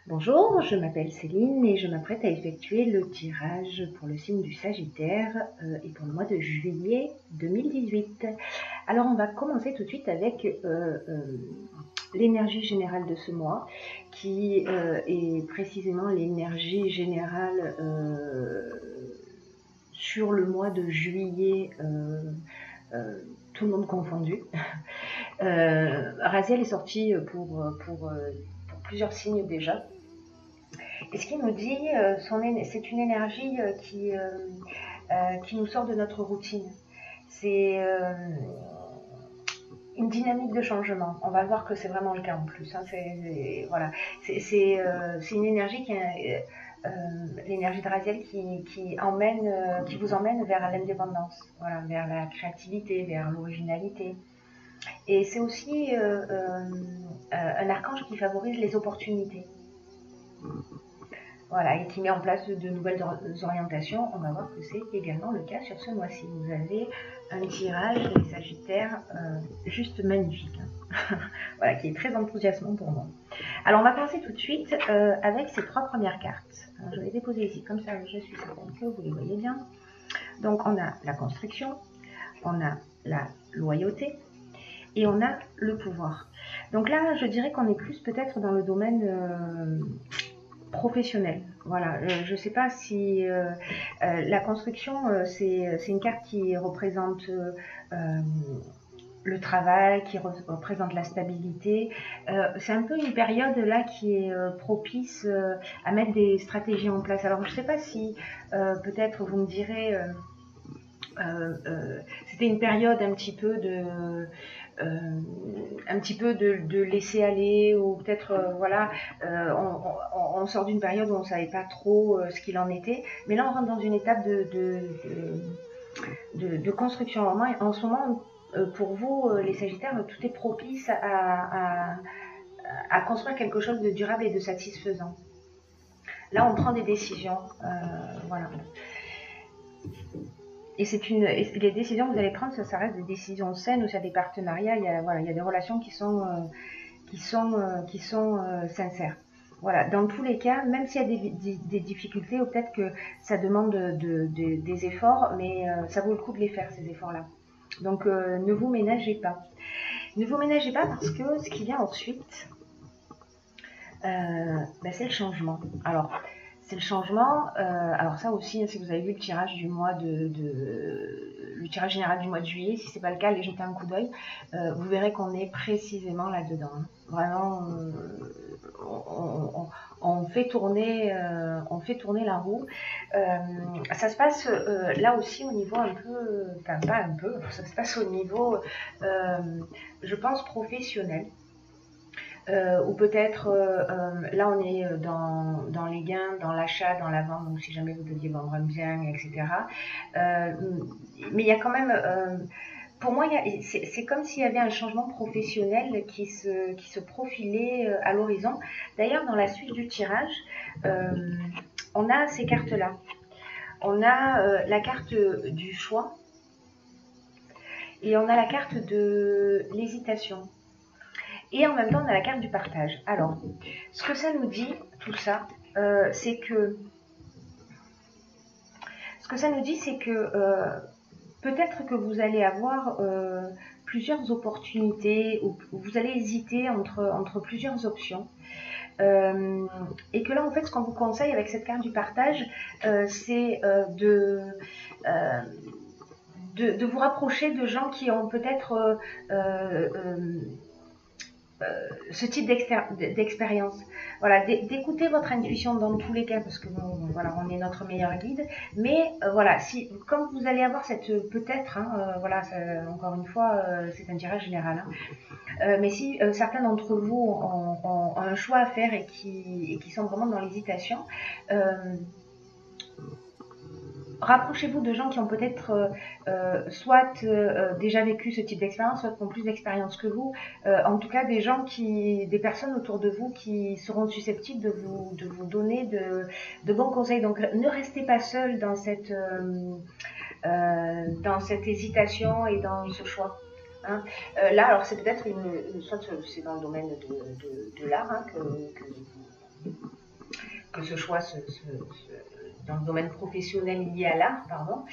Bonjour, je m'appelle Céline et je m'apprête à effectuer le tirage pour le signe du Sagittaire et pour le mois de juillet 2018. Alors on va commencer tout de suite avec l'énergie générale de ce mois qui est précisément l'énergie générale sur le mois de juillet, tout le monde confondu. Raziel est sorti pour plusieurs signes déjà. Et ce qu'il nous dit, c'est une énergie qui nous sort de notre routine. C'est une dynamique de changement. On va voir que c'est vraiment le cas en plus. Hein. Voilà. C'est une énergie l'énergie de Raziel qui vous emmène vers l'indépendance, voilà, vers la créativité, vers l'originalité. Et c'est aussi un archange qui favorise les opportunités. Voilà, et qui met en place de nouvelles orientations. On va voir que c'est également le cas sur ce mois-ci. Vous avez un tirage des Sagittaires juste magnifique, hein. Voilà, qui est très enthousiasmant pour moi. Alors, on va commencer tout de suite avec ces trois premières cartes. Alors, je vais les déposer ici, comme ça je suis certaine que vous les voyez bien. Donc, on a la construction, on a la loyauté et on a le pouvoir. Donc là, je dirais qu'on est plus peut-être dans le domaine professionnel. Voilà, je ne sais pas si la construction, c'est une carte qui représente le travail, qui représente la stabilité. C'est un peu une période là qui est propice à mettre des stratégies en place. Alors je ne sais pas si peut-être vous me direz c'était une période un petit peu de laisser aller, ou peut-être voilà, on sort d'une période où on ne savait pas trop ce qu'il en était, mais là on rentre dans une étape de construction. En ce moment, pour vous les Sagittaires, tout est propice à construire quelque chose de durable et de satisfaisant. Là on prend des décisions, voilà. Et les décisions que vous allez prendre, ça reste des décisions saines, ou sur des partenariats. Il y a des relations qui sont sincères. Voilà, dans tous les cas, même s'il y a des difficultés, ou peut-être que ça demande des efforts, mais ça vaut le coup de les faire, ces efforts-là. Donc ne vous ménagez pas. Ne vous ménagez pas, parce que ce qui vient ensuite, c'est le changement. Alors, c'est le changement. Alors ça aussi, hein, si vous avez vu le tirage du mois le tirage général du mois de juillet, si c'est pas le cas, allez jeter un coup d'œil. Vous verrez qu'on est précisément là-dedans. Hein. Vraiment, on fait tourner la roue. Ça se passe là aussi au niveau un peu, enfin pas un peu, ça se passe au niveau, je pense, professionnel. Ou peut-être là on est dans les gains, dans l'achat, dans la vente, donc si jamais vous deviez vendre un bien, etc. Mais il y a quand même, pour moi, c'est comme s'il y avait un changement professionnel qui se profilait à l'horizon. D'ailleurs, dans la suite du tirage, on a ces cartes-là. On a la carte du choix et on a la carte de l'hésitation. Et en même temps, on a la carte du partage. Alors, ce que ça nous dit, tout ça, c'est que... Ce que ça nous dit, c'est que peut-être que vous allez avoir plusieurs opportunités, ou vous allez hésiter entre plusieurs options. Et que là, en fait, ce qu'on vous conseille avec cette carte du partage, c'est de vous rapprocher de gens qui ont peut-être... ce type d'expérience. Voilà, d'écouter votre intuition dans tous les cas, parce que voilà, on est notre meilleur guide. Mais voilà, quand vous allez avoir cette peut-être, hein, voilà, encore une fois, c'est un tirage général. Hein, mais si certains d'entre vous ont un choix à faire et qui sont vraiment dans l'hésitation, rapprochez-vous de gens qui ont peut-être soit déjà vécu ce type d'expérience, soit qui ont plus d'expérience que vous. En tout cas, des personnes autour de vous qui seront susceptibles de vous donner de bons conseils. Donc, ne restez pas seul dans cette hésitation et dans ce choix. Hein. Là, alors c'est peut-être soit c'est dans le domaine de l'art, hein, que que ce choix dans le domaine professionnel lié à l'art, pardon,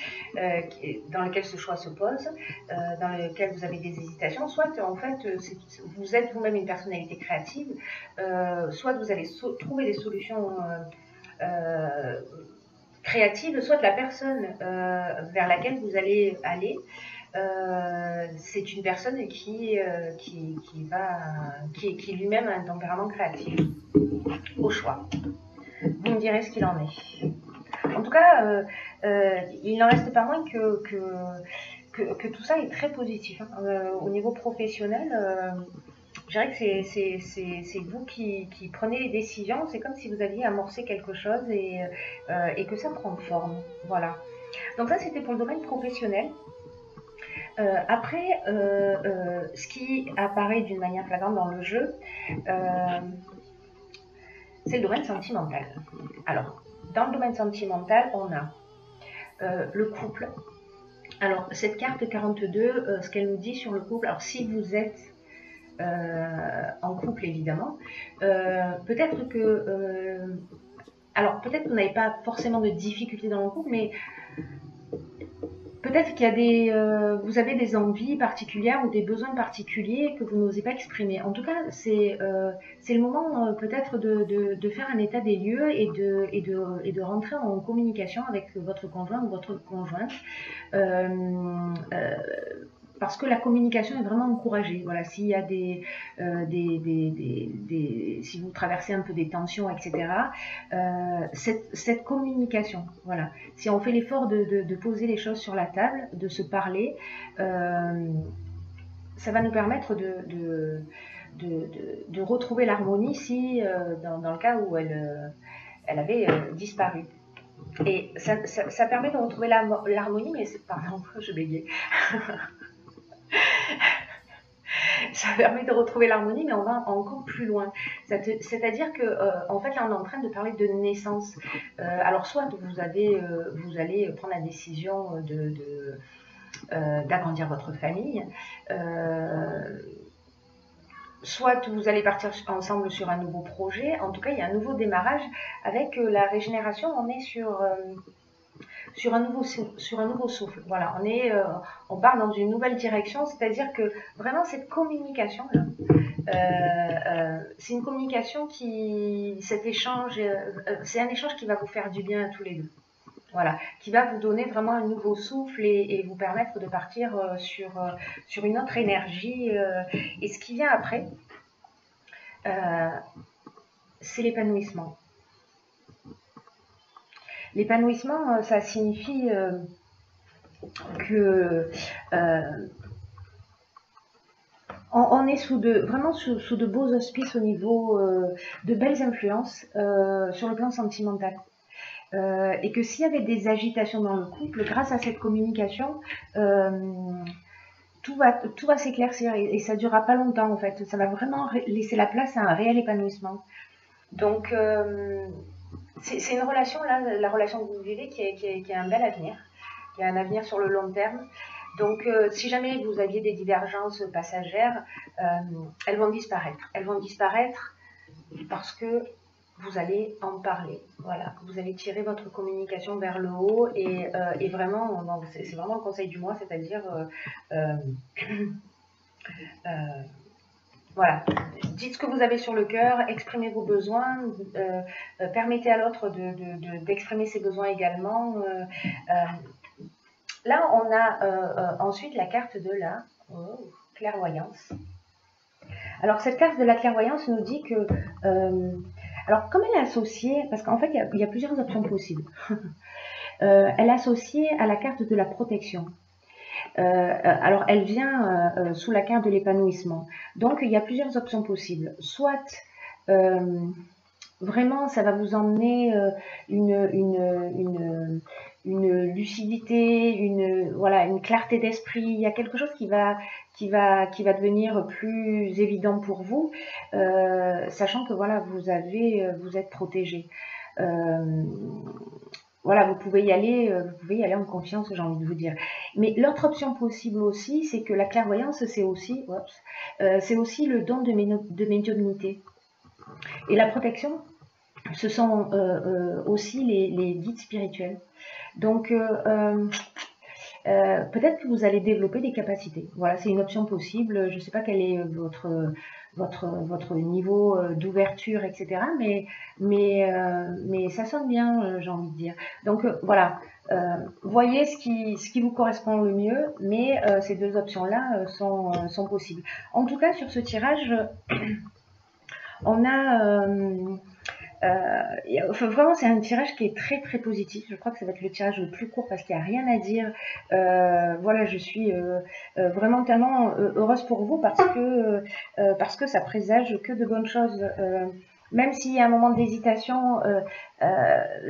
dans lequel ce choix se pose, dans lequel vous avez des hésitations, soit en fait vous êtes vous-même une personnalité créative, soit vous allez trouver des solutions créatives, soit la personne vers laquelle vous allez aller. C'est une personne qui est lui-même un tempérament créatif, au choix. Vous me direz ce qu'il en est. En tout cas, il n'en reste pas moins que tout ça est très positif. Au niveau professionnel, je dirais que c'est vous qui prenez les décisions. C'est comme si vous aviez amorcé quelque chose et que ça prend forme. Voilà. Donc ça, c'était pour le domaine professionnel. Après, ce qui apparaît d'une manière flagrante dans le jeu, c'est le domaine sentimental. Alors, dans le domaine sentimental, on a le couple. Alors, cette carte 42, ce qu'elle nous dit sur le couple, alors si vous êtes en couple, évidemment, peut-être que... alors, peut-être que vous n'avez pas forcément de difficultés dans le couple, mais peut-être qu'il y a vous avez des envies particulières ou des besoins particuliers que vous n'osez pas exprimer. En tout cas, c'est le moment peut-être de faire un état des lieux et de rentrer en communication avec votre conjoint ou votre conjointe. Parce que la communication est vraiment encouragée. Voilà, s'il y a si vous traversez un peu des tensions, etc., cette communication, voilà. Si on fait l'effort de poser les choses sur la table, de se parler, ça va nous permettre de retrouver l'harmonie si, dans le cas où elle avait disparu. Et ça permet de retrouver l'harmonie, mais pardon, je bégayais. Ça permet de retrouver l'harmonie, mais on va encore plus loin. C'est-à-dire que, en fait, là, on est en train de parler de naissance. Alors, soit vous allez prendre la décision d'agrandir votre famille, soit vous allez partir ensemble sur un nouveau projet. En tout cas, il y a un nouveau démarrage. Avec la régénération, on est sur un nouveau souffle. Voilà, on part dans une nouvelle direction, c'est-à-dire que vraiment cette communication là, c'est une communication cet échange, c'est un échange qui va vous faire du bien à tous les deux. Voilà, qui va vous donner vraiment un nouveau souffle et vous permettre de partir sur une autre énergie. Et ce qui vient après, c'est l'épanouissement. L'épanouissement, ça signifie que on est vraiment sous de beaux auspices au niveau de belles influences sur le plan sentimental. Et que s'il y avait des agitations dans le couple, grâce à cette communication, tout va s'éclaircir et ça ne durera pas longtemps en fait. Ça va vraiment laisser la place à un réel épanouissement. Donc, c'est une relation, là, la relation que vous vivez, qui a un bel avenir, qui a un avenir sur le long terme. Donc, si jamais vous aviez des divergences passagères, elles vont disparaître. Elles vont disparaître parce que vous allez en parler. Voilà, vous allez tirer votre communication vers le haut et vraiment, c'est vraiment le conseil du mois, c'est-à-dire... voilà, dites ce que vous avez sur le cœur, exprimez vos besoins, permettez à l'autre d'exprimer ses besoins également. Là, on a ensuite la carte de la clairvoyance. Alors, cette carte de la clairvoyance nous dit que... alors, comme elle est associée, parce qu'en fait, il y a plusieurs options possibles. Elle est associée à la carte de la protection. Alors, elle vient sous la carte de l'épanouissement. Donc, il y a plusieurs options possibles. Soit, vraiment, ça va vous emmener une lucidité, voilà, une clarté d'esprit. Il y a quelque chose qui va devenir plus évident pour vous, sachant que voilà, vous êtes protégé. Voilà, vous pouvez y aller en confiance, j'ai envie de vous dire. Mais l'autre option possible aussi, c'est que la clairvoyance, c'est aussi le don de médiumnité. Et la protection, ce sont aussi les guides spirituels. Donc, peut-être que vous allez développer des capacités. Voilà, c'est une option possible. Je ne sais pas quel est votre niveau d'ouverture, etc. Mais ça sonne bien, j'ai envie de dire. Donc, voilà. Voyez ce qui vous correspond le mieux, mais ces deux options-là sont possibles. En tout cas, sur ce tirage, on a... vraiment, c'est un tirage qui est très très positif. Je crois que ça va être le tirage le plus court parce qu'il n'y a rien à dire. Voilà, je suis vraiment tellement heureuse pour vous parce que ça présage que de bonnes choses. Même s'il y a un moment d'hésitation,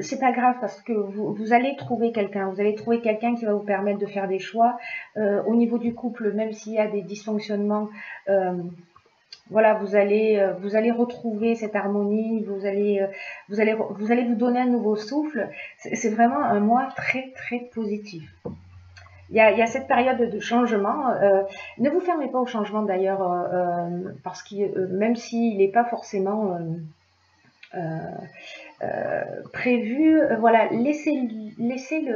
c'est pas grave parce que vous allez trouver quelqu'un. Vous allez trouver quelqu'un qui va vous permettre de faire des choix. Au niveau du couple, même s'il y a des dysfonctionnements, voilà, vous allez retrouver cette harmonie, vous allez vous donner un nouveau souffle. C'est vraiment un mois très très positif. Il y a cette période de changement. Ne vous fermez pas au changement d'ailleurs, parce que même s'il n'est pas forcément prévu, voilà, laissez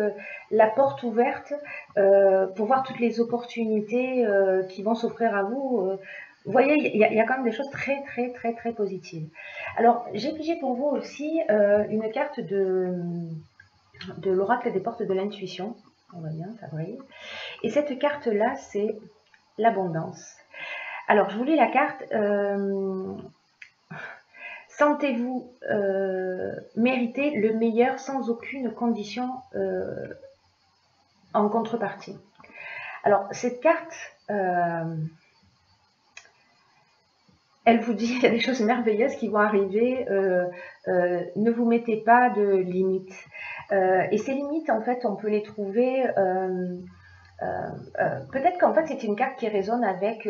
la porte ouverte pour voir toutes les opportunités qui vont s'offrir à vous. Vous voyez, il y a quand même des choses très très très très positives. Alors, j'ai pigé pour vous aussi une carte de l'oracle des portes de l'intuition. On voit bien, ça brille. Et cette carte-là, c'est l'abondance. Alors, je vous lis la carte. Sentez-vous mériter le meilleur sans aucune condition en contrepartie. Alors, cette carte, elle vous dit qu'il y a des choses merveilleuses qui vont arriver. Ne vous mettez pas de limites. Et ces limites, en fait, on peut les trouver... peut-être qu'en fait, c'est une carte qui résonne avec...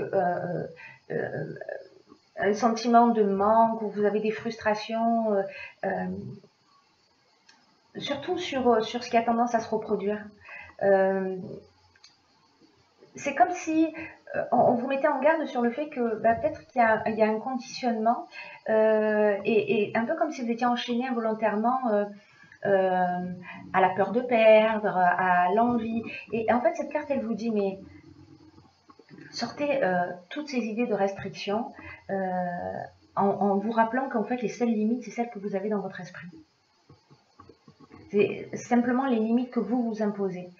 un sentiment de manque, où vous avez des frustrations, surtout sur ce qui a tendance à se reproduire. C'est comme si on vous mettait en garde sur le fait que peut-être qu'il y a un conditionnement, et un peu comme si vous étiez enchaîné involontairement à la peur de perdre, à l'envie. Et en fait, cette carte, elle vous dit, mais sortez toutes ces idées de restriction en vous rappelant qu'en fait les seules limites, c'est celles que vous avez dans votre esprit. C'est simplement les limites que vous vous imposez.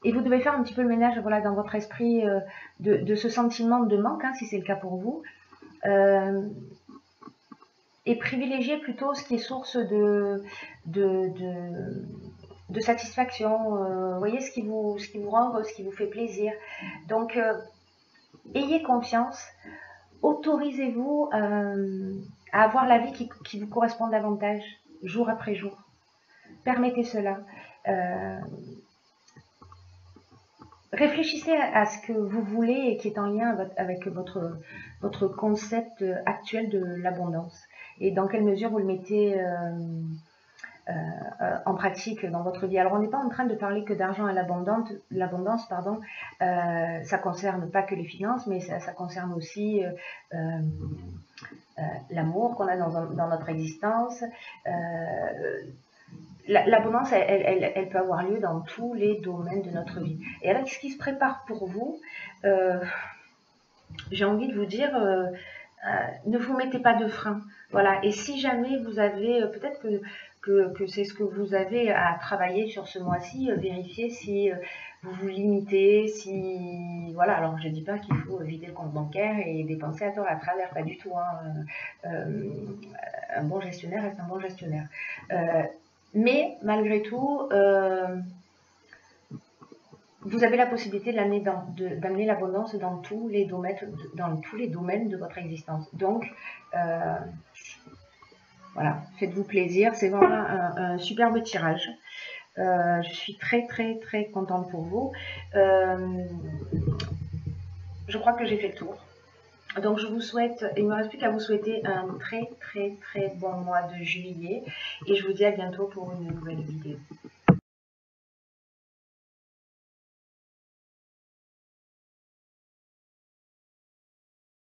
Et vous devez faire un petit peu le ménage, voilà, dans votre esprit de ce sentiment de manque, hein, si c'est le cas pour vous. Et privilégier plutôt ce qui est source de satisfaction, voyez, ce qui vous rend heureux, ce qui vous fait plaisir. Donc, ayez confiance, autorisez-vous à avoir la vie qui vous correspond davantage, jour après jour. Permettez cela. Réfléchissez à ce que vous voulez et qui est en lien avec votre concept actuel de l'abondance. Et dans quelle mesure vous le mettez en pratique dans votre vie. Alors, on n'est pas en train de parler que d'argent et l'abondance, pardon. Ça concerne pas que les finances, mais ça concerne aussi l'amour qu'on a dans notre existence. L'abondance, elle peut avoir lieu dans tous les domaines de notre vie. Et avec ce qui se prépare pour vous, j'ai envie de vous dire, ne vous mettez pas de frein. Voilà. Et si jamais vous avez, peut-être que c'est ce que vous avez à travailler sur ce mois-ci, vérifiez si vous vous limitez, si... Voilà, alors je ne dis pas qu'il faut vider le compte bancaire et dépenser à tort à travers, pas du tout. Hein. Un bon gestionnaire reste un bon gestionnaire. Mais malgré tout, vous avez la possibilité d'amener l'abondance dans tous les domaines de votre existence. Donc, voilà, faites-vous plaisir. C'est vraiment un superbe tirage. Je suis très, très, très contente pour vous. Je crois que j'ai fait le tour. Donc, je vous souhaite, il ne me reste plus qu'à vous souhaiter un très, très, très bon mois de juillet. Et je vous dis à bientôt pour une nouvelle vidéo.